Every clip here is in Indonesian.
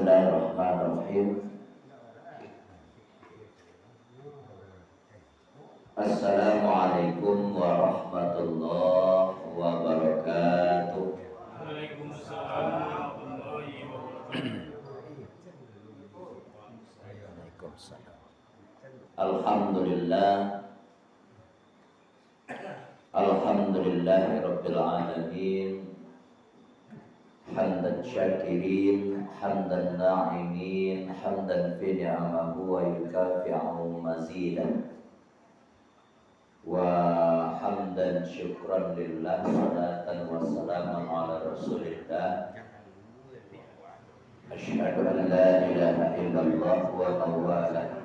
Bismillahirrahmanirrahim. Assalamualaikum warahmatullahi wabarakatuh. Waalaikumsalam warahmatullahi wabarakatuh. Waalaikumsalam. Alhamdulillah. Alhamdulillahirabbil alamin. Hamdan syakirin, hamdan na'imin, hamdan fi ni'amahu wa yukafi'u mazidan. Wa hamdan syukran lillah, salatan wa salaman ala rasulillah. Asyhadu an la ilaha illallah wa la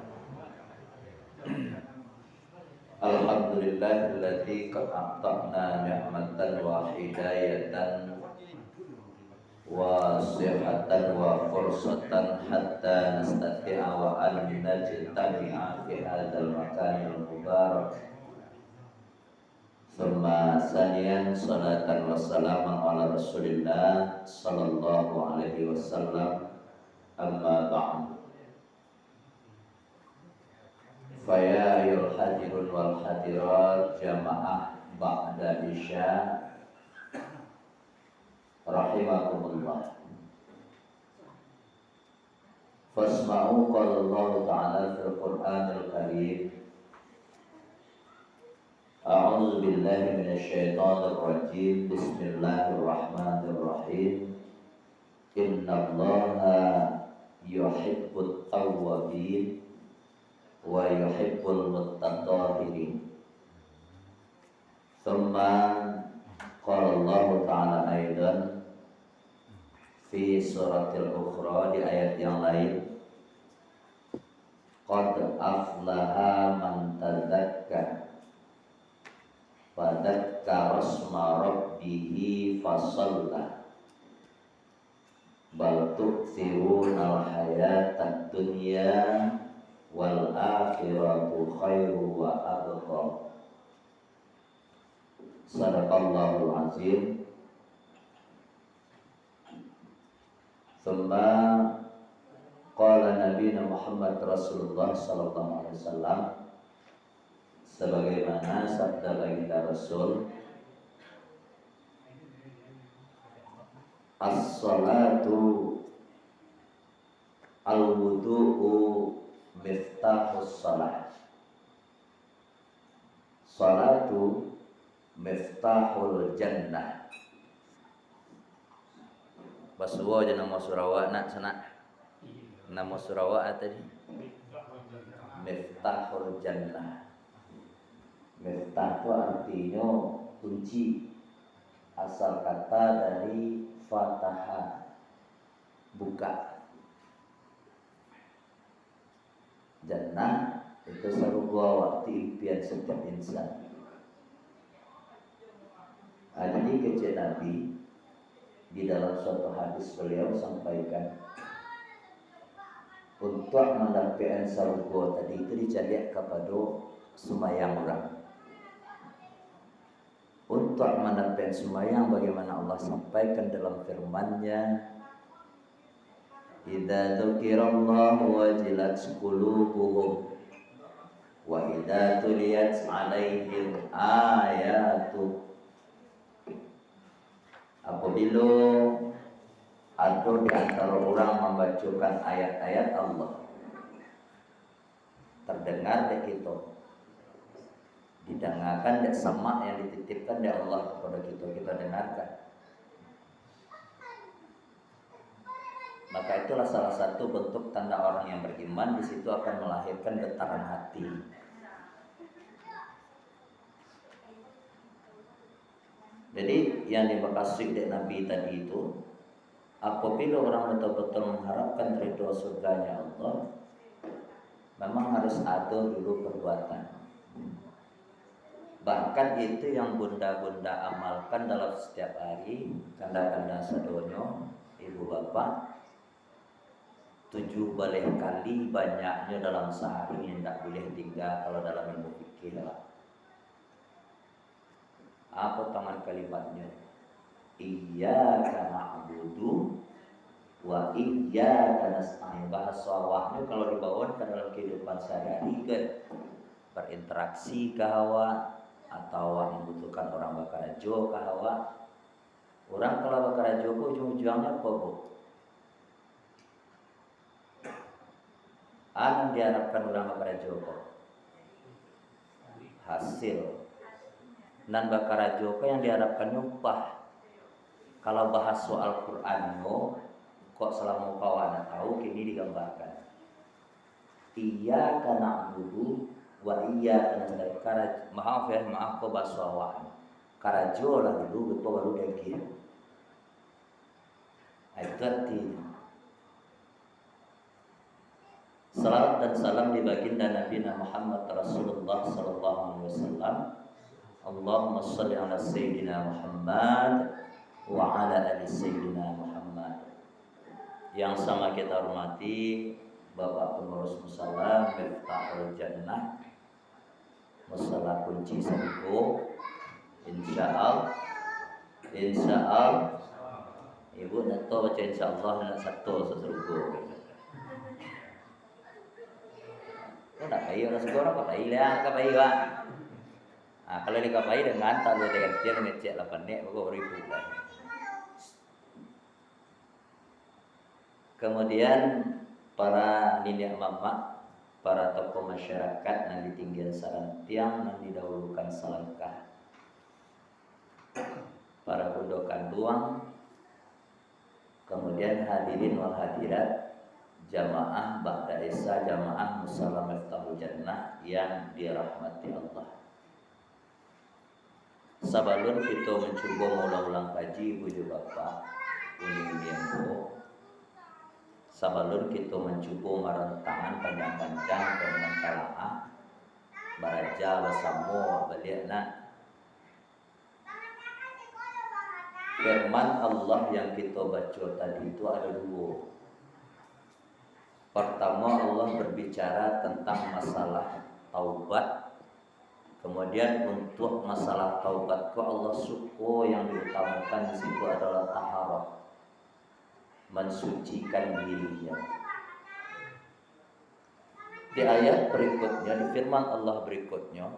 Alhamdulillahilladzi qad a'tana ni'matan wa hidayatan wa sihatan wa fursatan hatta nastati'a wa an najtami'a fi hadzal makanil mubarak. Thumma saniyan salatan wa salaman ala rasulillah sallallahu alaihi wasallam. Amma ba'd. Faya ayul hadirun wal hadirat jamaah ba'da isya rahimakumullah. Fasma'u qala Allah ta'ala fil Qur'anil Karim. A'udzu billahi minasy syaithanir rajim. Bismillahirrahmanirrahim. Innallaha yuhibbut tawwabin wa yuhibbul mutatahhirin. Tsumma qala Allah ta'ala aidan fi suratil ukhra, di ayat yang lain, qad aflaha man tadzakka fadzakara asma rabbih fasalla bal tu'thirunal hayatad dunya wal akhiratu khairu wa abqa. Sadaqallahul azim. Thumma qala nabiyina Muhammad Rasulullah sallallahu alaihi wasallam, sebagaimana sabda baginda Rasul, as-salatu al-wudu'u miftahus salat. Salatu miftahul jannah. Basuwa aja nama Surawa nak sana. Nama Surawa tadi miftahul jannah. Miftah itu artinya kunci. Asal kata dari fataha, buka. Jannah itu sarugwa waktu impian setiap insan. Jadi kecil Nabi di dalam suatu hadis beliau sampaikan, untuk mendapatkan sarugwa tadi itu dicari kepada sumayang orang. Untuk mendapatkan sumayang, bagaimana Allah sampaikan dalam firman-Nya, idza dzukirallahu wajilat qulubuhum wa idza tuliyat 'alaihim ayatu. Apabila ada di antara orang membacakan ayat-ayat Allah, terdengar dek kita, didengarkan dek sama yang dititipkan dek Allah kepada kita dengarkan. Maka itulah salah satu bentuk tanda orang yang beriman. Di situ akan melahirkan getaran hati. Jadi yang dimaksud dari Nabi tadi itu, apabila orang betul-betul mengharapkan ridho surganya Allah, memang harus ada dulu perbuatan. Bahkan itu yang bunda-bunda amalkan dalam setiap hari, kanda-kanda sadonyo, ibu bapak, 7 kali banyaknya dalam sehari yang tidak boleh tinggal kalau dalam ilmu fikih lah. Apa tangan kalimatnya? Iyyaka na'budu wa iyyaka nasta'in. Bahasa wahyu kalau dibawa ke dalam kehidupan sehari-hari ke berinteraksi ke hawa atau membutuhkan orang bakarajo ke hawa. Orang kalau bakarajo ke ujung-ujungnya apa bu? Anu diharapkan orang bakarajo ke hasil. Dan bakarajo ke yang diharapkan upah. Kalau bahas soal Quran kok selama kawan tahu kini digambarkan. Iya karena abudu wa iya karena maaf kok bahasa awak. Karajo lah dulu baru daging. Itu artinya. Salam dan salam di baginda Nabi Muhammad Rasulullah sallallahu alaihi wasallam. Allahumma shalli ala sayyidina Muhammad wa ala ali sayyidina Muhammad. Yang sama kita hormati Bapak Pengurus Musala Miftahul Jannah, Musala kunci surga. Insyaallah Ibu nato baca insyaallah nak satu surga. Kau nak pakai orang surga apa pakai lah pakai lah. Kalau di kapai dengan tak lu dengan dia ngecek 8 nek baru ribu lah. Kemudian para nenek mama, para tokoh masyarakat yang ditinggian sarang tiang yang didahulukan salangkah, para bundokan duang, kemudian hadirin wal hadirat, jamaah ba'da isya, jamaah musala miftahul jannah yang dirahmati Allah. Sabalun kita mencoba ulang-ulang kaji buju bapak uni bu. Sabalun kita mencoba merentangan panjang-panjang dengan talaah baraja basamu baliakna. Firman Allah yang kita baca tadi itu ada dua. Pertama Allah berbicara tentang masalah taubat. Kemudian untuk masalah taubat Allah suka yang diutamakan di situ adalah taharah, mensucikan dirinya. Di ayat berikutnya, di firman Allah berikutnya,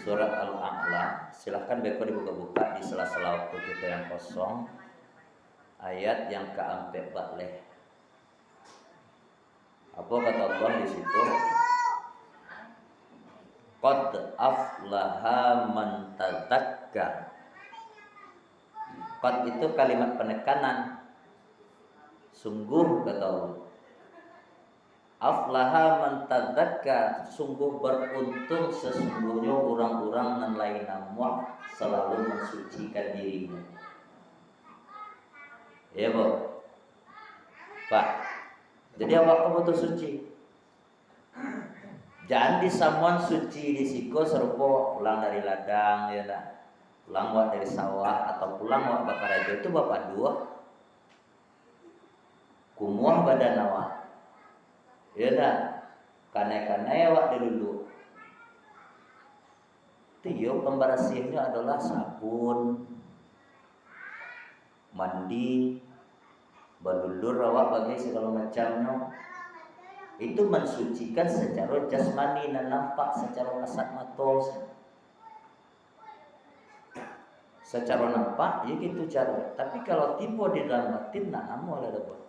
surat Al-A'la, silahkan beko dibuka-buka di sela-sela waktu kita yang kosong, ayat yang ke-4 batleh. Apa kata Allah di situ? Qad aflaha man tadzakka. Qad itu kalimat penekanan. Sungguh kata Allah. Aflaha man tadzakka, sungguh beruntung sesungguhnya orang-orang yang lain nama selalu mensucikan dirinya. Ya, Bu. Pak. Jadi awak kamu tuh suci. Jangan disamuan suci di siko serupa pulang dari ladang ya dah. Pulang wak dari sawah atau pulang wak bakar aja itu bapak dua. Kumuah badan awak. Ya dah. Kanai-kanai wak dulu. Tiyo pembersihnya adalah sabun, mandi, balulur awak bagi segala macamnya. Itu mensucikan secara jasmani dan nampak secara kasat mata. Secara nampak ya gitu cara. Tapi kalau tipe di dalam batin nak namu ada dapat.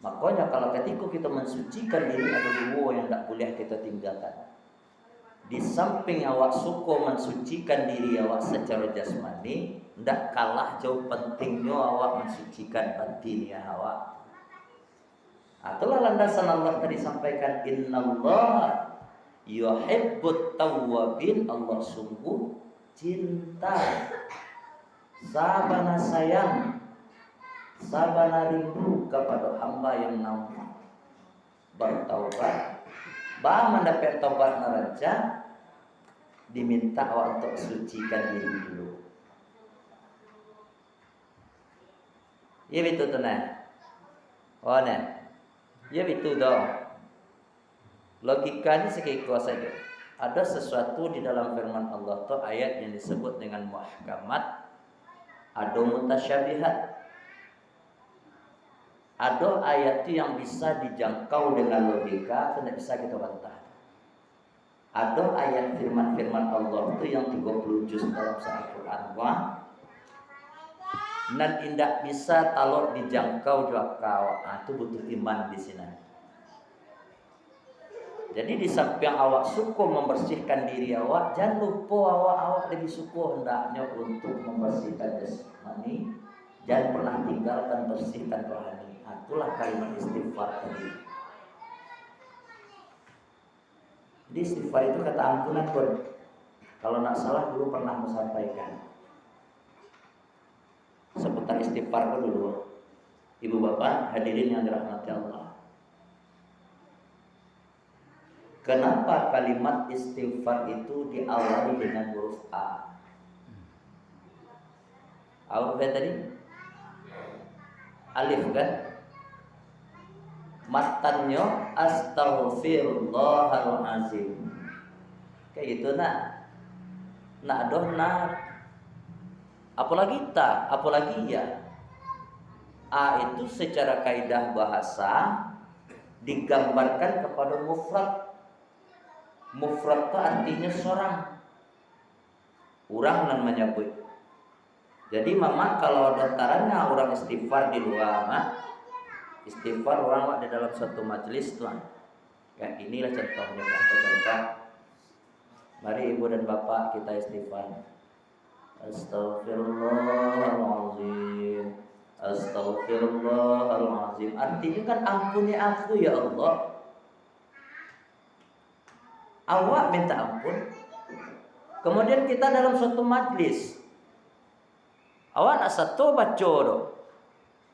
Makanya kalau ketika kita mensucikan diri ada dua yang tak boleh kita tinggalkan. Di samping awak suka mensucikan diri awak secara jasmani, ndak kalah jauh pentingnya awak mensucikan batinnya awak. Itulah landasan Allah tadi sampaikan, innallaha yuhibbut tawwabin. Allah sungguh cinta, sabana sayang, sabana rindu kepada hamba yang nampak bertaubat. Bah mendapat taubat neraja, diminta awak untuk sucikan diri dulu. Ya betul tu nah. Oh nah. Ya betul dah. Logikanya sekiko saja. Ada sesuatu di dalam firman Allah tu ayat yang disebut dengan muhkamat, ada mutasyabihat. Ada ayat itu yang bisa dijangkau dengan logika, tidak bisa kita bantah. Ada ayat firman-firman Allah itu yang 30 juz dalam Al-Quran dan tidak bisa kalau dijangkau juga kau. Itu butuh iman di sini. Jadi di samping awak suku membersihkan diri awak, jangan lupa awak lebih suku hendaknya untuk membersihkan jasmani. Jangan pernah tinggalkan bersihkan rohani. Itulah kalimat istighfar tadi. Jadi istighfar itu kata ampunan pun. Kalau nak salah dulu pernah menyampaikan seputar istighfar dulu. Ibu bapak hadirin yang dirahmati Allah. Kenapa kalimat istighfar itu diawali dengan huruf A? Apa tadi? Alif kan? Matannya astaghfirullahalazim. Kayak gitu nak. Nak doh nak. Apalagi ya. A itu secara kaidah bahasa digambarkan kepada mufrad. Mufrad itu artinya seorang. Orang namanya menyebut. Jadi mama kalau daftarannya orang istighfar di luar, istighfar orang di dalam suatu majelis tuan. Ya inilah contohnya contoh. Mari ibu dan bapak kita istighfar. Astaghfirullahaladzim. Astaghfirullahaladzim. Artinya kan ampuni aku ya Allah. Awak minta ampun. Kemudian kita dalam suatu majlis. Awak nak satu baca doh.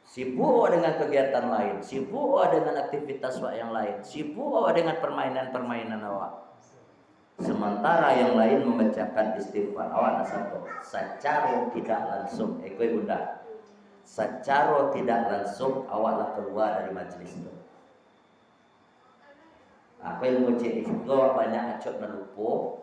Sibuk dengan kegiatan lain, sibuk dengan aktivitas awak yang lain, sibuk dengan permainan-permainan awak. Sementara yang lain membacakan istighfar, awak nak satu. Secara tidak langsung, bunda. Secara tidak langsung awaklah keluar dari majlis itu. Apa yang menguji itu banyak acot melupo.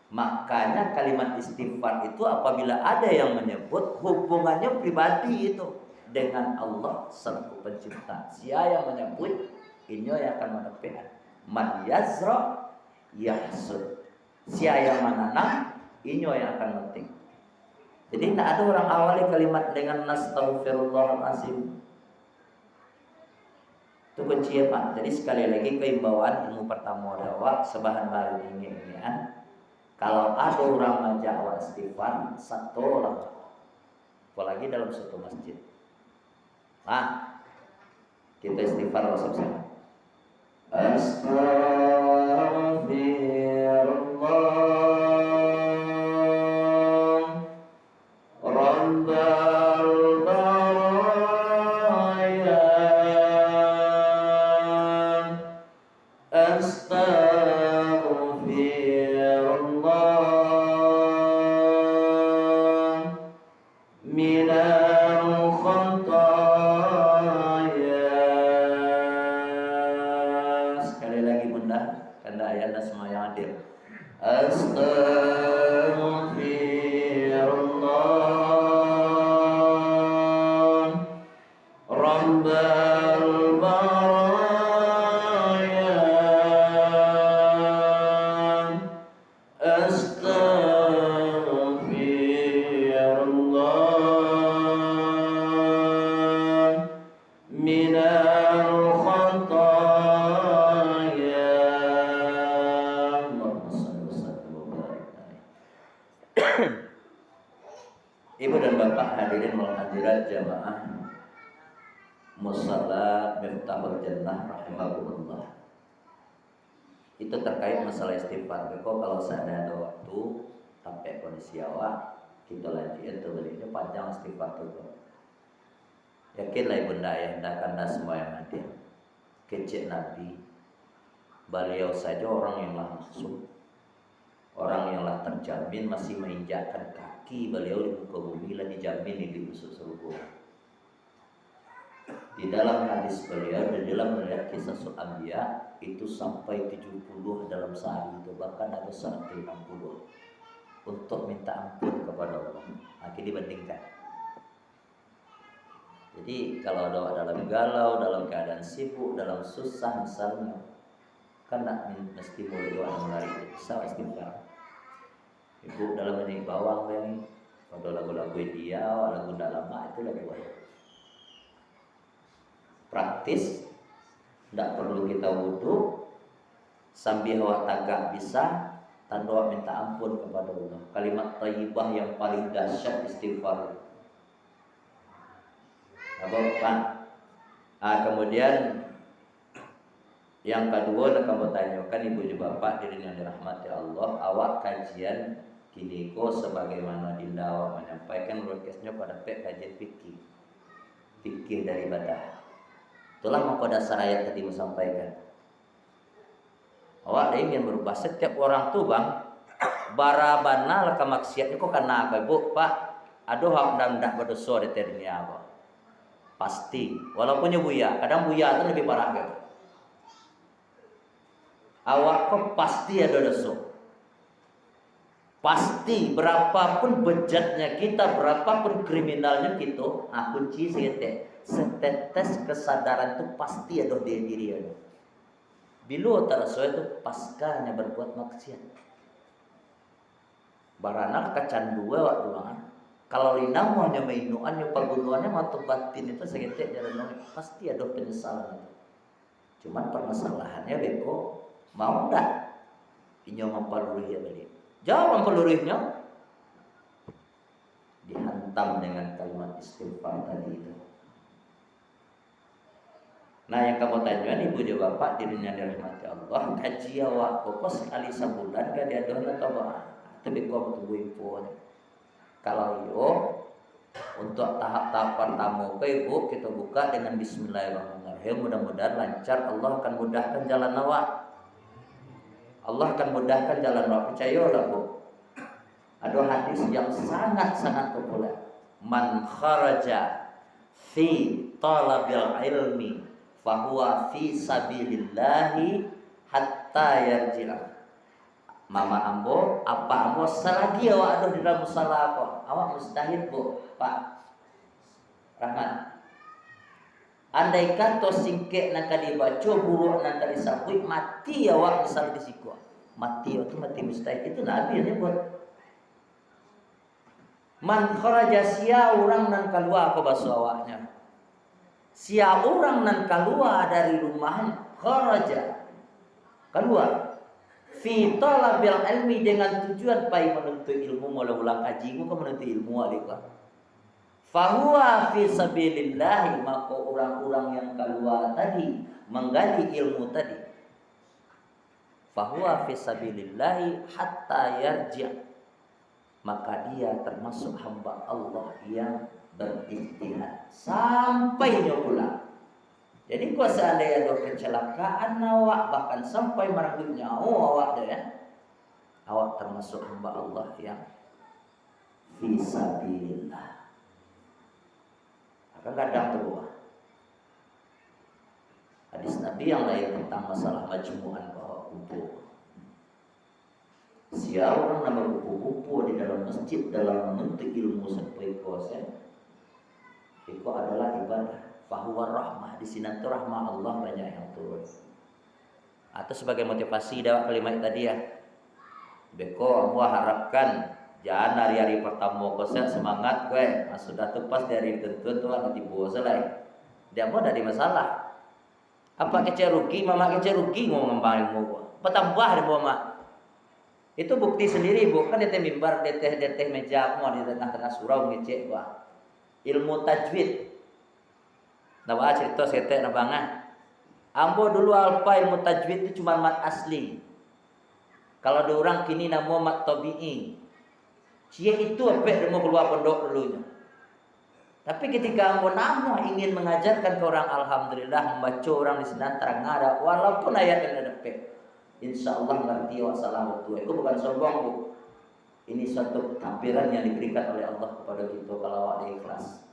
Makanya kalimat istighfar itu apabila ada yang menyebut hubungannya pribadi itu dengan Allah selaku pencipta. Siapa yang menyebut ini yang akan menepih. Man yazra yahsud. Siapa yang menanam ini yang akan metik. Jadi tidak ada orang awali kalimat dengan nastaghfirullahalazim. Itu kunci ya Pak. Jadi sekali lagi keimbauan ilmu pertama awak sebahan baru ini ya. Kalau ada orang ngajak awak istighfar, satu orang. Apalagi dalam suatu masjid. Kita istighfar bersama-sama. Astaghfirullah Rabbal baraya Astaghfirullah minal khataya. Sekali lagi bunda, karena ayatnya semua yang hadir. Astaghfirullah Rabbal baraya Astaghfirullah minal khataya. Ibu dan bapak hadirin wal hadirat jamaah musalla Miftahul Jannah rahimahullah. Itu terkait masalah istighfar. Kalau saya ada waktu sampai kondisi awak kita lanjutkan terbaliknya panjang istighfar itu. Yakinlah ibunda ya, anda semua yang hadir. Kecil Nabi, beliau saja orang yang langsung, orang yang lah terjamin masih menginjakkan kaki beliau di muka bumi lah dijamin di busuk surga. Di dalam hadis beliau dan dalam melihat kisah Anbiya itu sampai 70 dalam sehari itu, bahkan ada 150 untuk minta ampun kepada Allah. Akhirnya dibandingkan. Jadi kalau ada dalam galau, dalam keadaan sibuk, dalam susah misalnya, kan nak mesti mulai doa melari bisa istighfar. Ibu dalam ini bawang ini, kalau lagu-lagu dia, lagu lama itu lagi buat. Praktis, tidak perlu kita wudhu, sambil awak tagak bisa, tanpa awak minta ampun kepada Allah. Kalimat thayyibah yang paling dahsyat istighfar. Apa? Kemudian yang kedua kamu tanyakan ibu dan bapak diri yang dirahmati Allah, awak kajian kini ko sebagaimana Dinda awak menyampaikan broadcastnya pada kajian fikih dari ibadah. Itulah maka dasar ayat tadi menyampaikan. Awak ingin berubah setiap orang tuh bang, barabana lah kemaksiatnya kok karena apa ibu pak? Aduh awak ndak berdosa di ternya apa? Pasti, walaupun buya, kadang buya itu lebih parah kan. Awak kok pasti ada dosa. Pasti, berapapun bejatnya kita, berapapun kriminalnya kita, kunci setetes kesadaran itu pasti ada di diri ada. Bila terasa itu paskanya berbuat maksiat. Baranak kecanduan waktu banget. Kalau lina hanya mainuannya penggunaannya matu batin itu segitu jalan pasti ada penyesalan itu. Cuman permasalahannya beko mau enggak inyo memperluih ya balik. Jawab memperluihnya dihantam dengan kalimat istighfar tadi itu. Nah yang kamu tanya ibu dan bapak dirinya dirahmati Allah kaji awak pokok sekali sebulan kan dia doa atau apa? Tapi kau tunggu info. Kalau yo untuk tahap-tahap pertama ibu kita buka dengan Bismillahirrahmanirrahim. Mudah-mudahan lancar. Allah akan mudahkan jalan awak. Allah akan mudahkan jalan awak. Percayalah bu. Ada hadis yang sangat-sangat populer. Man kharaja fi talabil ilmi fahuwa fi sabilillahi hatta yarji'ah. Mama ambo, apa ambo selagi awak ada di dalam musalah apa? Awak mustahil bu, Pak Rahmat. Andaikan to singkek nak dibaca buruk nak disabui mati awak misal di siku. Mati itu mati mustahil itu Nabi yang buat. Man kharaja sia orang nan keluar ke bahasa awaknya. Sia orang nan keluar dari rumahnya kharaja keluar fi talabil ilmi dengan tujuan pai menuntut ilmu mula-mula kaji mu menuntut ilmu alika fahuwa fi sabilillah maka orang-orang yang keluar tadi menggali ilmu tadi fahuwa fi sabilillah hatta yarji' maka dia termasuk hamba Allah yang berijtihad sampai pulang. Jadi kalau seandainya ada kecelakaan awak bahkan sampai merenggut nyawa awak awak termasuk hamba Allah yang fisabilillah. Akan kadang terbuat hadis Nabi yang lain tentang masalah majmu'an bahwa kumpul. Siapa orang nama kumpul di dalam masjid dalam menuntut ilmu sampai kuasa itu adalah ibadah. Fahuwa rahmah di sini tuh rahmah Allah banyak yang turun. Atau sebagai motivasi dakwah kalimat tadi ya. Beko gua harapkan jangan hari-hari pertama kau semangat gue. Sudah tepas dari tentu tuh nanti bawa selai. Dia mau dari masalah. Apa kece rugi, mama kece rugi mau ngembangin mau. Petambah di mama. Itu bukti sendiri bu. Kan deteh mimbar, deteh meja mau di tengah-tengah surau ngecek gua. Ilmu tajwid. Nawa cerita setek nabangan. Ambo dulu alfa ilmu tajwid itu cuma mat asli. Kalau ada orang kini nama mat tabi'i. Cia itu apa yang mau keluar pondok dulunya. Tapi ketika ambo nama ingin mengajarkan ke orang alhamdulillah membaca orang di sana terang ada walaupun ayat yang ada pe. Insya Allah ngerti wa salam waktu. Itu bukan sombong bu. Ini suatu tampilan yang diberikan oleh Allah kepada kita kalau ada ikhlas.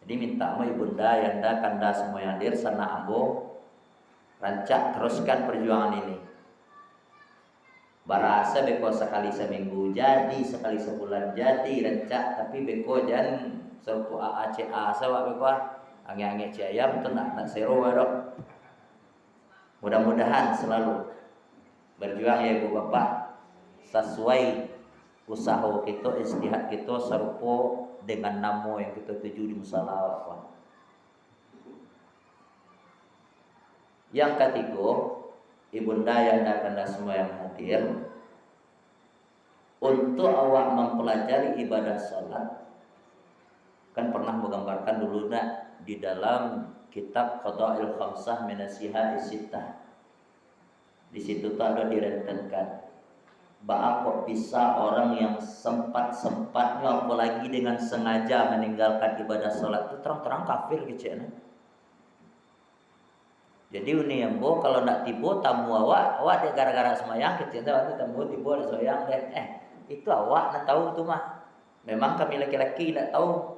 Jadi minta sama ibunda, yanda, kanda semua yang hadir sana ambo rancak teruskan perjuangan ini. Barasa beko sekali seminggu jadi, sekali sebulan jadi rancak tapi beko jangan sepu AACA sawak beko Ange-ange ayam itu nak seru dok. Mudah-mudahan selalu berjuang ya ibu bapak sesuai usaha kita, istihad kita serupa dengan namo yang kita tuju di musala apa. Yang ketiga, ibunda yang kanda semua yang hadir, untuk awak mempelajari ibadah salat, kan pernah menggambarkan dulu nak di dalam kitab Qada'il Khamsah Minasiha Isittah. Di situ tuh ada direntenkan bahwa kok bisa orang yang sempat-sempatnya apalagi dengan sengaja meninggalkan ibadah salat itu terang-terang kafir gitu ya. Jadi uni yang bo kalau nak tibo tamu awak dia gara-gara semayang kecil waktu tamu tibo ada semayang deh. Itu awak nak tahu itu mah. Memang kami laki-laki tidak tahu.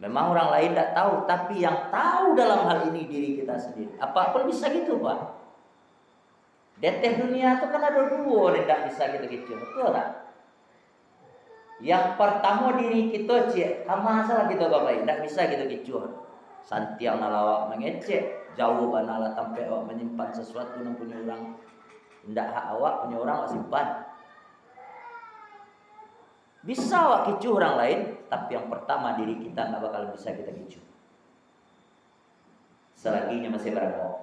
Memang orang lain tidak tahu, tapi yang tahu dalam hal ini diri kita sendiri. Apapun bisa gitu, Pak. Deteh dunia itu kan ada dua, tidak bisa gitu-gitu. Betul tak? Yang pertama diri kita cek, kamu salah gitu Bapak, tidak bisa gitu-gitu. Santiang nalawak mengecek, jauh banala sampai awak menyimpan sesuatu yang punya orang. Tidak hak awak, punya orang awak simpan. Bisa awak kicu orang lain, tapi yang pertama diri kita nggak bakal bisa kita kicu. Selaginya masih berangkat.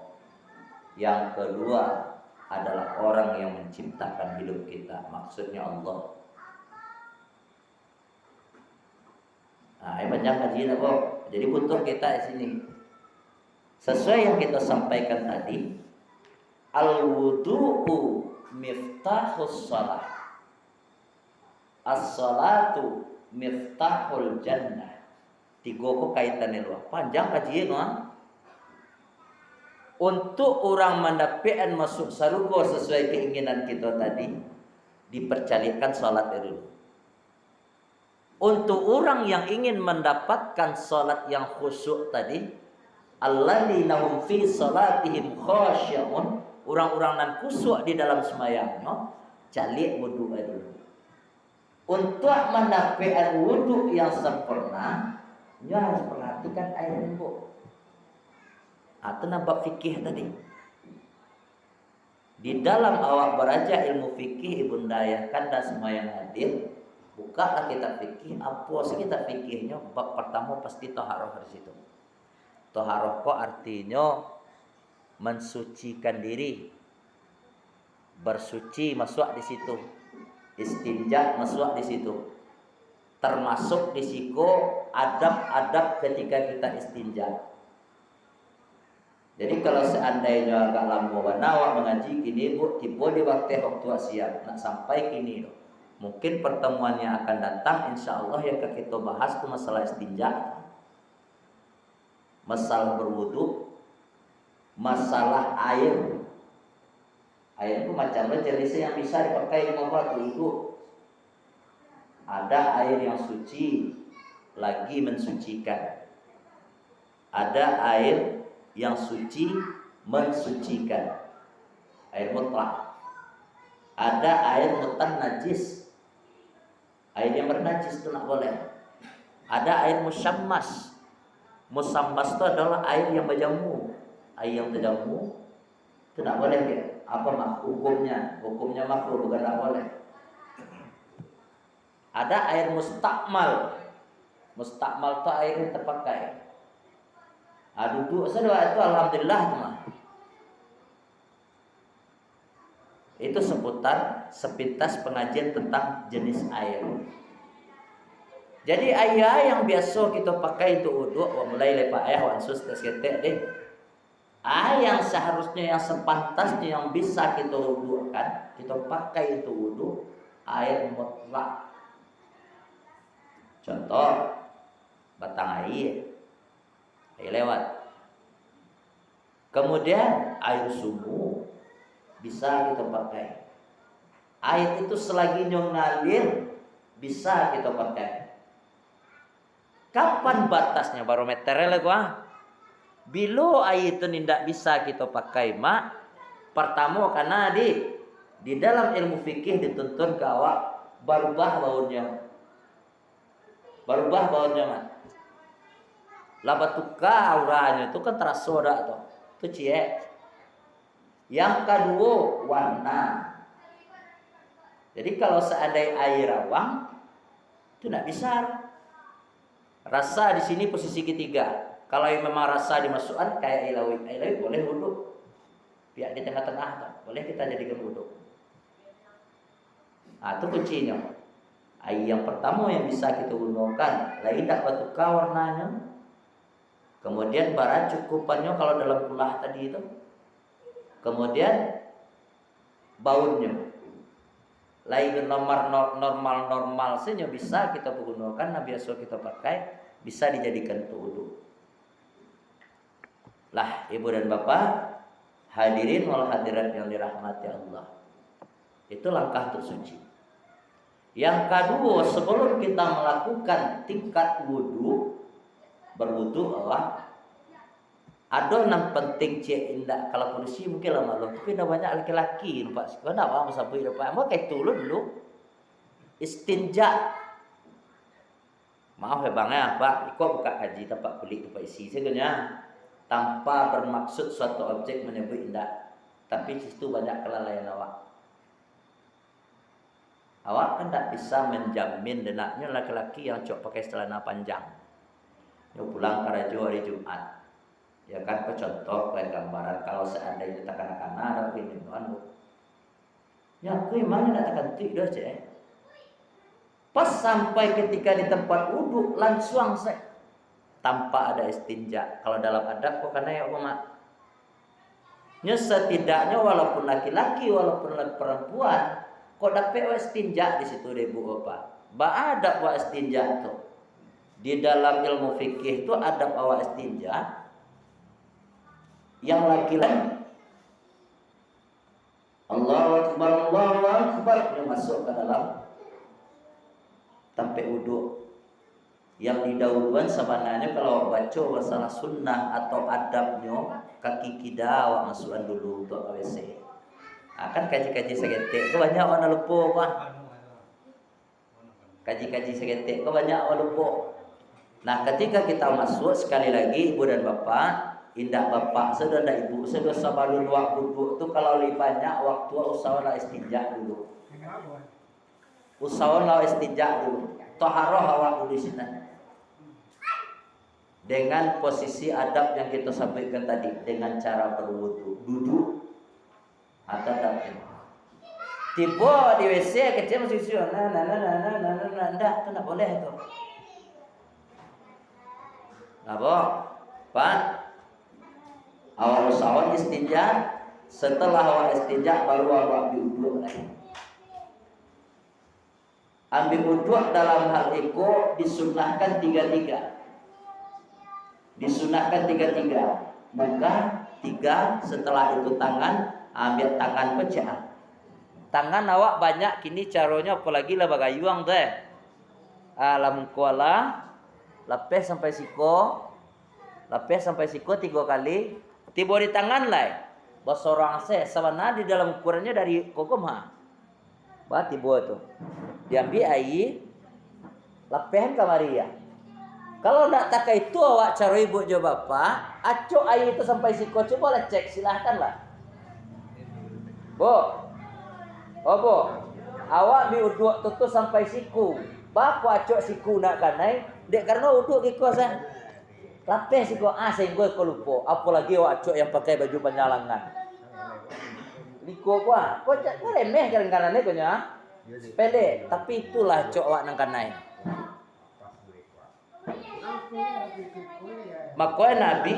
Yang kedua adalah orang yang menciptakan hidup kita, maksudnya Allah. Nah, banyak kajian apa? Jadi butuh kita di sini. Sesuai yang kita sampaikan tadi, al-wudu'u miftahus shalah. As-salatu miftahul jannah. Tiga kok kaitannya luar. Panjang kajian mah. Untuk orang mendapatkan masuk surga sesuai keinginan kita tadi, dipercalikan salat dulu. Untuk orang yang ingin mendapatkan salat yang khusyuk tadi, alladzina hum fi salatihim khasyi'un, orang-orang nan khusyuk di dalam sembahyangnya, calik wudu dulu. Untuk mendapatkan wudu yang sempurna, ya harus perhatikan air bu. Itu nampak fikih tadi. Di dalam awak beraja ilmu fikih ibunda ya kanda semua yang hadir, bukalah kitab fikih. Apa sih kitab fikihnya? Bab pertama pasti taharah di situ. Taharah kok artinya mensucikan diri, bersuci masuk di situ. Istinja masuk di situ. Termasuk di situ adab-adab ketika kita istinja. Jadi kalau seandainya agak lama awak mengaji kini bu, tiba di waktu siap nak sampai kini loh. Mungkin pertemuan yang akan datang insya Allah yang kita bahas itu masalah istinja, masalah berwudu, masalah air. Air itu macamnya jenisnya yang bisa dipakai di membuat wudu. Ada air yang suci lagi mensucikan. Ada air yang suci mensucikan. Air mutlak. Ada air mutan najis. Air yang bernajis itu tidak boleh. Ada air musyammas. Musyammas itu adalah air yang berjamu. Air yang berjamu itu tidak boleh ya. Apa hukumnya? Hukumnya makruh, bukan tidak boleh. Ada air mustakmal. Mustakmal itu air yang terpakai. Duduk saja itu alhamdulillah mah. Itu seputar sepintas pengajian tentang jenis air. Jadi air yang biasa kita pakai untuk wudu, mulai lepas air wansus tes ketek deh. Air yang seharusnya yang sepantasnya yang bisa kita wudukan, kita pakai untuk wudu, air mutlak. Contoh batang air lewat. Kemudian air sumur bisa kita pakai. Air itu selagi ngalir bisa kita pakai. Kapan batasnya barometernya gua? Bila air itu tidak bisa kita pakai mak. Pertama karena di dalam ilmu fikih dituntun ke awak berubah baunya. Berubah baunya mak. Laba tuka auranya itu kan terasa dah tuh. Itu cie. Yang kedua warna. Jadi kalau seandainya air rawang itu tidak bisa. Rasa di sini posisi ketiga. Kalau memang rasa dimasukkan kayak ilawi boleh wudhu. Pihak di tengah-tengah tuh. Boleh kita jadikan wudhu. Nah, itu kuncinya. Air yang pertama yang bisa kita gunakan, lain tak batuka warnanya. Kemudian bara cukupannya kalau dalam kulah tadi itu. Kemudian bautnya. Lain normal saja bisa kita gunakan, nah biasa kita pakai, bisa dijadikan wudu. Lah, ibu dan bapak, hadirin wal hadirat yang dirahmati Allah. Itu langkah untuk suci. Yang kedua, sebelum kita melakukan tingkat wudu, berwudu Allah, ada yang penting cek indak kalau polisi mungkin lah maklum, tapi dah banyak laki-laki nampak sekolah nak orang sampai depan, mau kayak tu dulu istinja. Maaf ya bang ya pak, ikut buka kaji tempat kulit tempat isi sebenarnya tanpa bermaksud suatu objek menyebut indak, tapi situ banyak kelalaian awak. Awak kan tak bisa menjamin denaknya laki-laki yang cok pakai celana panjang. Dia pulang ke raja hari Jumat. Ya kan, contoh kayak gambaran kalau seandainya tak kanak-kanak ada begini tuan. Ya aku emangnya tak terkentik dah cek. Pas sampai ketika di tempat wudhu langsung saya tanpa ada istinja. Kalau dalam adab kok karena ya umat. Nya setidaknya walaupun laki-laki walaupun perempuan kok dapat istinja di situ deh bu bapak. Ba adab wa istinja tuh. Di dalam ilmu fikih itu adab awak istinja. Yang laki-laki Allahu Akbar yang masuk ke dalam tempat wudhu. Yang didahuluan sebenarnya kalau baca masalah sunnah atau adabnya kaki kida awak masukkan dulu untuk WC. Akan kaji-kaji segetik itu banyak orang lupa apa. Kaji-kaji segetik itu banyak orang lupa. Nah ketika kita masuk sekali lagi ibu dan bapak, indah bapak, sudah ada ibu, sudah sabalun waktu itu kalau lebih banyak waktu usahalah istinja dulu. Usahalah istinja dulu. Toharoh awak dulu di sini. Dengan posisi adab yang kita sampaikan tadi, dengan cara berwudu, duduk atau dapet. Tiba di WC kecil masih siun, enggak, itu enggak boleh itu. Apa? Pak, awal usahawan istinja, setelah awal istinja baru awal diuduk lagi. Ambil uduk dalam hal itu disunahkan tiga-tiga. Disunahkan tiga-tiga. Muka tiga, setelah itu tangan, ambil tangan pecah. Tangan awak banyak kini caranya apalagi lah bagayuang deh. Alam kuala, lapis sampai siko, lapis sampai siko 3 kali. Tiba di tangan lah. Basorang se, sabana di dalam ukurannya dari kokom ha. Bah tiba tu. Diambil air, lapihan kamari ya. Kalau nak tak itu awak cara ibu jo bapak, acuk air itu sampai siko, coba lah cek silahkanlah. Bu, oh bu, awak diuduk tutu sampai siku. Bapak acuk siku nak kanai, dek karena uduk kiko sah. Lapis siku sehingga kau lupa. Apalagi awak acuk yang pakai baju penyalangan. Liko kuah, kau cak remeh kadang-kadang ni kau nya. Sepele, tapi itulah cok awak nang kanai. Makanya Nabi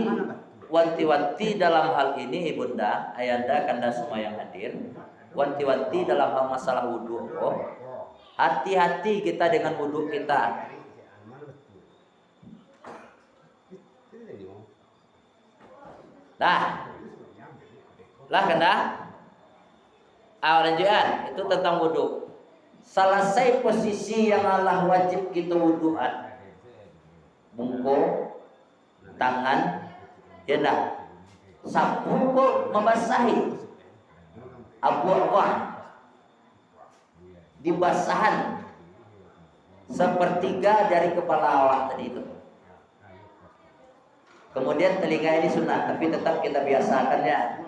wanti-wanti dalam hal ini ibunda, ayanda, kanda semua yang hadir, wanti-wanti dalam hal masalah wudhu. Oh, hati-hati kita dengan wudhu kita. Lah kanda awal lanjutan itu tentang wudhu. Selesai posisi yang Allah wajib kita wudhuan, bungkuk, tangan, ya nak, sapu kok membasahi, abu-abu, dibasahan sepertiga dari kepala awak tadi itu. Kemudian telinga ini sunnah, tapi tetap kita biasakannya.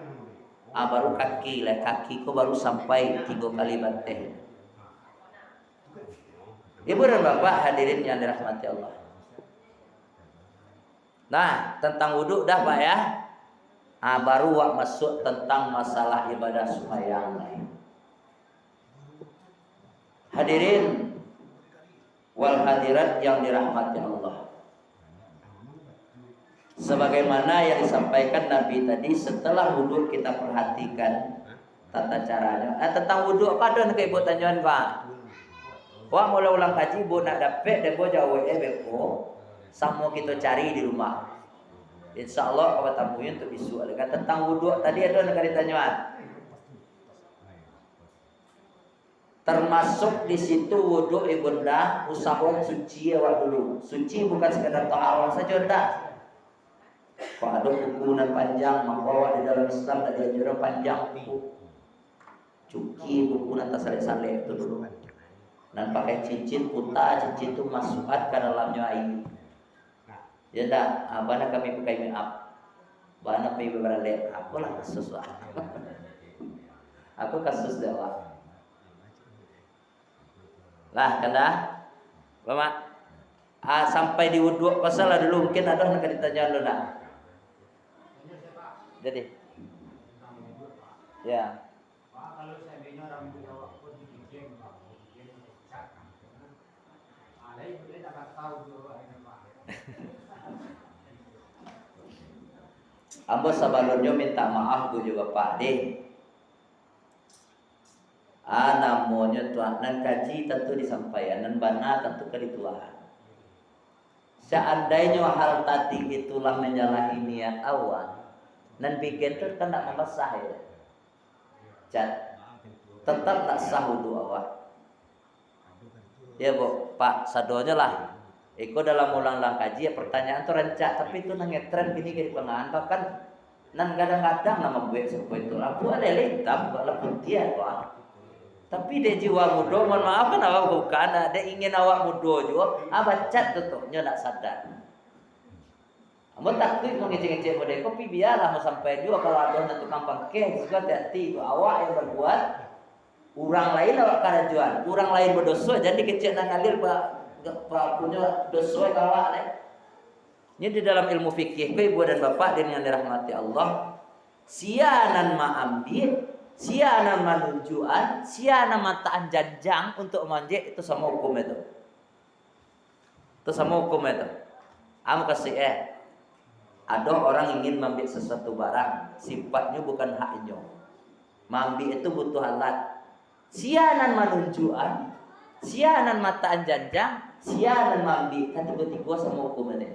Baru kaki lah, kaki ko baru sampai 3 kali banteh. Ibu dan bapak hadirin yang dirahmati Allah. Nah, tentang wudhu dah pak ya. Baru masuk tentang masalah ibadah sembahyang lain. Hadirin wal hadirat yang dirahmati Allah. Sebagaimana yang disampaikan Nabi tadi, setelah wudhu kita perhatikan tata caranya. Tentang wudhu apa ada ke ibu tanyakan pak? Wah mulai ulang kaji ibu nak dapet dan ibu jauh beko, sama kita cari di rumah. Insya Allah kawan tamunya untuk isu. Tentang wudhu tadi ada yang ditanyakan. Termasuk di situ wudhu ibunda usahawan suci awak dulu. Suci bukan sekadar taharah saja dah. Kalau ada hukuman panjang, maka di dalam Islam ada anjuran panjang cuki hukuman tak saleh-saleh itu dulu. Dan pakai cincin putih, cincin itu masukkan ke dalamnya air. Ya dah, bana kami pakai make up, bana pergi beralek, aku lah kasus lah. Aku kasus dewa. Lah kena, bapak. Sampai di wudhu pasal dulu mungkin ada yang ditanya dulu nak. Jadi, ya. Kalau seandainya rambut awak pun dikincing, ada ibu dia tak tahu juga ini pak. Ambo sebelumnya minta maaf tu juga Pak De. Namanya tuan nan kaji tentu disampaikan, nan bana tentu kedituan. Seandainya hal tadi itulah menyalahi niat awal, nan bikin tu kan tak membasah ya. Tetap tak sah wudu awak. Ya bu, Pak sadonya lah. Iko dalam ulang-ulang kaji ya pertanyaan tu rancak, tapi itu nangetren gini ke pengan bahkan nan kadang-kadang nama gue seperti itu. Aku ada hitam, kalau putih apa. Tapi dia jiwa muda, mohon maaf kan awak bukan, dia ingin awak muda juga. Bacat tutupnya nak sadar. Kamu takut mau ngecek-ngecek model kopi biarlah mau sampai juga kalau ada yang tukang pangkeh juga hati itu awak yang berbuat. Orang lain awak karajuan, orang lain berdosa jadi kecil nak ngalir punya dosa awak ni. Ini di dalam ilmu fikih, ibu dan bapak dan yang dirahmati Allah, sianan ma'ambil, sianan manunjuan, sianan mataan janjang untuk manjek itu sama hukum itu. Itu sama hukum itu. Kamu kasih ada orang ingin mengambil sesuatu barang, sifatnya bukan haknya. Mengambil itu butuh alat. Sianan manunjuan, sianan mataan janjang, sianan mengambil, kan tiga-tiga sama hukum ini.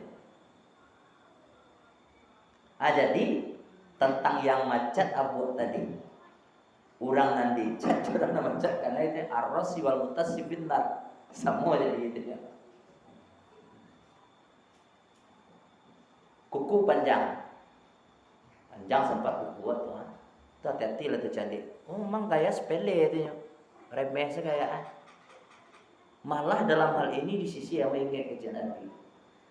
Jadi tentang yang macet abu tadi, orang nanti cat orang macet karena itu arrosi wal mutasi binar semua jadi itu ya. Kuku panjang sempat kuku tuh. Hati-hati lah tuh cantik. Memang gaya sepele itu ya, remeh sekayaan. Malah dalam hal ini di sisi yang mengingat kerja Nabi.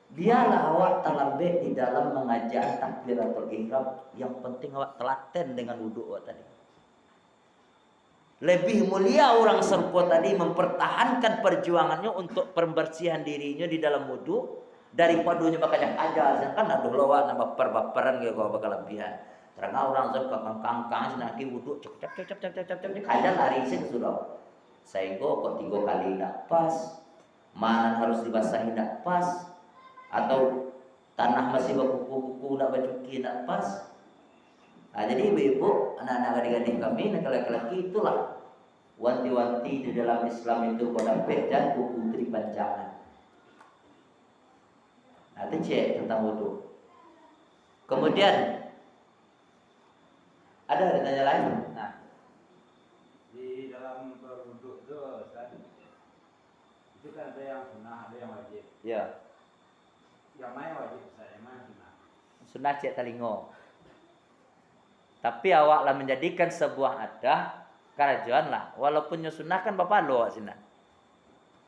Biarlah awak terlambat di dalam mengajar takbiratul ihram. Yang penting awak telaten dengan wudhu awak tadi. Lebih mulia orang serpo tadi mempertahankan perjuangannya untuk pembersihan dirinya di dalam wudhu daripadanya bakal ajar. Kan aduh lawak nama baperan gitu kalau bakal lebihan. Karena orang serpo kangkang nanti wudhu cep kajar lari sih sudah. Sehingga kok 3 kali tidak pas. Mana harus dibasahi tidak pas. Atau tanah masih berkuku-kuku nak bacuki nak pas. Jadi ibu-ibu, anak-anak adik-adik kami, laki-laki itulah wanti-wanti di dalam Islam itu kodapet dan kuku tripanjangan. Itu cek tentang wudu. Kemudian ada tanya lain? Nah, Di dalam berwudhu itu kan ada yang sunnah, ada yang wajib. ya. Yang mana wajib saya, yang mana sunnah? Sunnah cek telingo. Tapi awaklah menjadikan sebuah adah kerajuan lah. Walaupun sunnah kan bapak lo sini.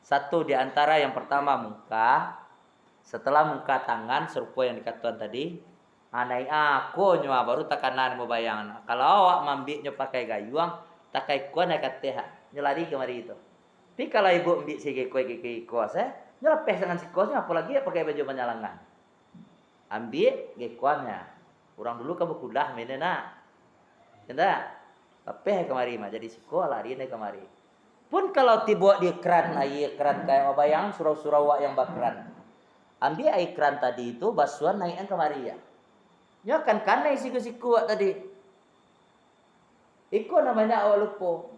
Satu di antara yang pertama muka, Setelah muka tangan serupa yang dikatakan tadi, anai aku nyoa baru tekanan mau bayang. Kalau awak mambiknya pakai gayuang, takai kuan nak kateh, nyelari kemari itu. Tapi kalau ibu ambik si kekuas, nyelepeh dengan si kosnya, apalagi ya pakai baju penyalangan. Ambil kekuannya. Kurang dulu kamu kudah mana nak, tidak? Lepeh kemari mah jadi si ko lari nih kemari. Pun kalau tiba di keran air keran kayak bayang surau-surau yang bakran. Ambil air keran tadi itu basuhan naikkan kemari ya. Nya kan kanai siku-siku tadi. Iko namanya awal lupa.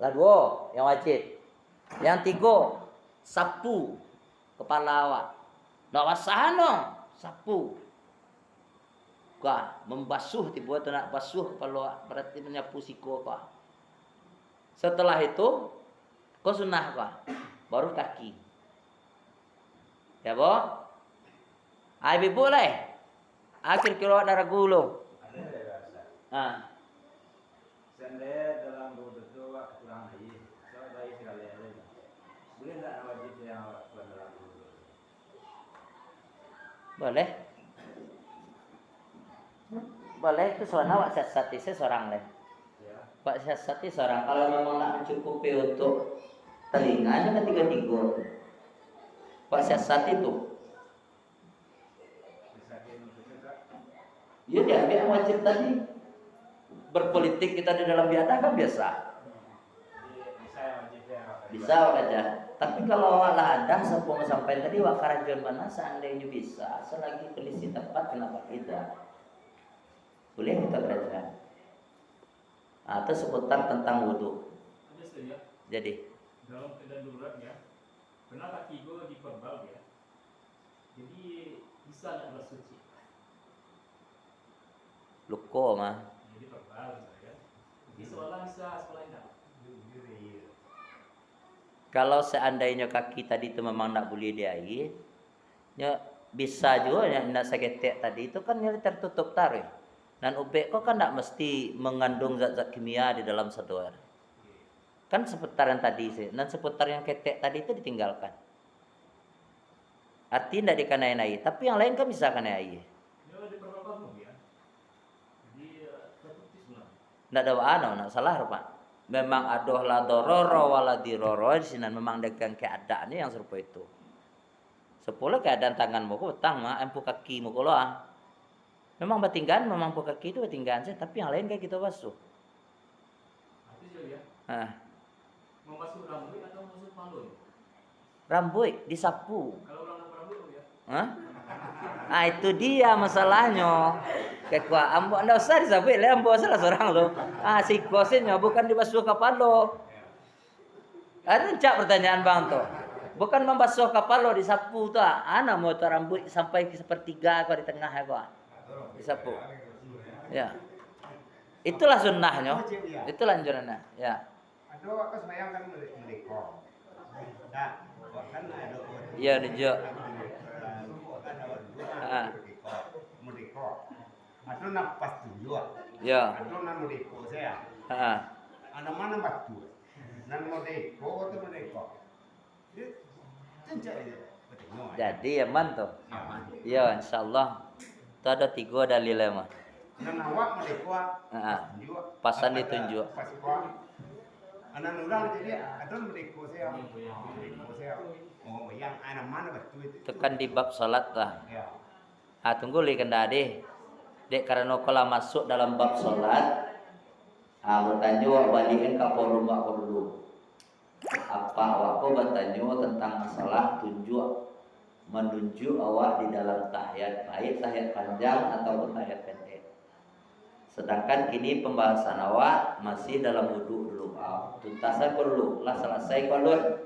Lah dua yang wajib. Yang tiga sapu kepala awak. Nak wasahano sapu. Kah membasuh tiba tu nak basuh kepala awak berarti menyapu siku kah. Setelah itu kau sunnah kah baru kaki. Ya boh, ai bibu leh. Akhir kilo darah gulu. Ah. Sende dalam betul kurang air. So baik sekali ada. Boleh tak wajib yang awak dalam gulu? Boleh. Boleh itu soalnya awak siasati seorang leh. Ya. Pak siasati seorang kalau memang nak mencukupi untuk telinganya kan 3. Pak siasat itu. Ya dia yang wajib tadi. Berpolitik kita di dalam biada kan biasa. Bisa aja. Tapi kalau awak lah ada sampai tadi wak karajon mana seandainya bisa, selagi kondisi tepat kenapa tidak? Boleh kita kerja. Atau seputar tentang wudhu. Jadi dalam keadaan darurat ya, pernah kaki gue diperbal ya, jadi bisa nggak bersuci? luko mah. Jadi perbal misalnya, jadi seolah bisa sekolah enggak? Kalau seandainya kaki tadi itu memang nak boleh diair, ya bisa juga yang nak seketek tadi itu kan yang tertutup tarik. Dan ubek kok kan tak mesti mengandung zat-zat kimia di dalam sedor. Kan seputar yang tadi sih, dan seputar yang ketek tadi itu ditinggalkan. Artinya tidak dikanain air, tapi yang lain kan bisa kena air. Ya di perbal belum ya, jadi tertutup sebenarnya. Tidak ada wa'ana, tidak salah Pak. Memang adoh la dororo wala diroro di sini memang dengan keadaannya yang serupa itu. Sepuluh keadaan tanganmu kok betang mah empu kakimu kalau memang batinggan memang empu kaki itu batinggan sih, tapi yang lain kayak kita basuh. Artinya ya, mau masuk rambut atau masuk palun? Rambut disapu. Kalau orang rambut ya. Hah? Ah itu dia masalahnya. Kekuat ambo ndak usah disapu le ambo salah seorang lo. Ah si kosinnya bukan dibasuh kepala. Ada cak pertanyaan Bang tuh. Bukan membasuh kepala disapu tuh. Ana mau tuh rambut sampai ke sepertiga kau di tengah ya kau. Disapu. Ya. Itulah sunnahnya. Itulah anjurannya. Ya. Aduh, aku sembahyang kan merdeka. Nah, kan ada. Iya nunjuk. Merdeka. Aduh, napas tujuh. Ya. Aduh, nan merdeka saya. Heeh. Anak mana batu? Nan merdeka atau merdeka? Jadi aman tuh. Ya insyaallah. Itu ada 3 dalilnya mah. Nan awak merdeka. Heeh. Pasan ditunjuk. Anak orang jadi aduh merdeka saya. Merdeka saya. Oh, yang anak mana batu itu? Itu kan di bab salat lah. Ya. Ah tunggu li kenda deh. Dek karena kalau masuk dalam bab salat, bertanya wak balikin kapolum wak dulu. Apa awakku bertanya tentang masalah menunjuk awak di dalam tahiyat, baik tahiyat panjang atau tahiyat pendek. Sedangkan kini pembahasan awak masih dalam wudhu dulu. Tuntasan dulu, lah selesai kolon.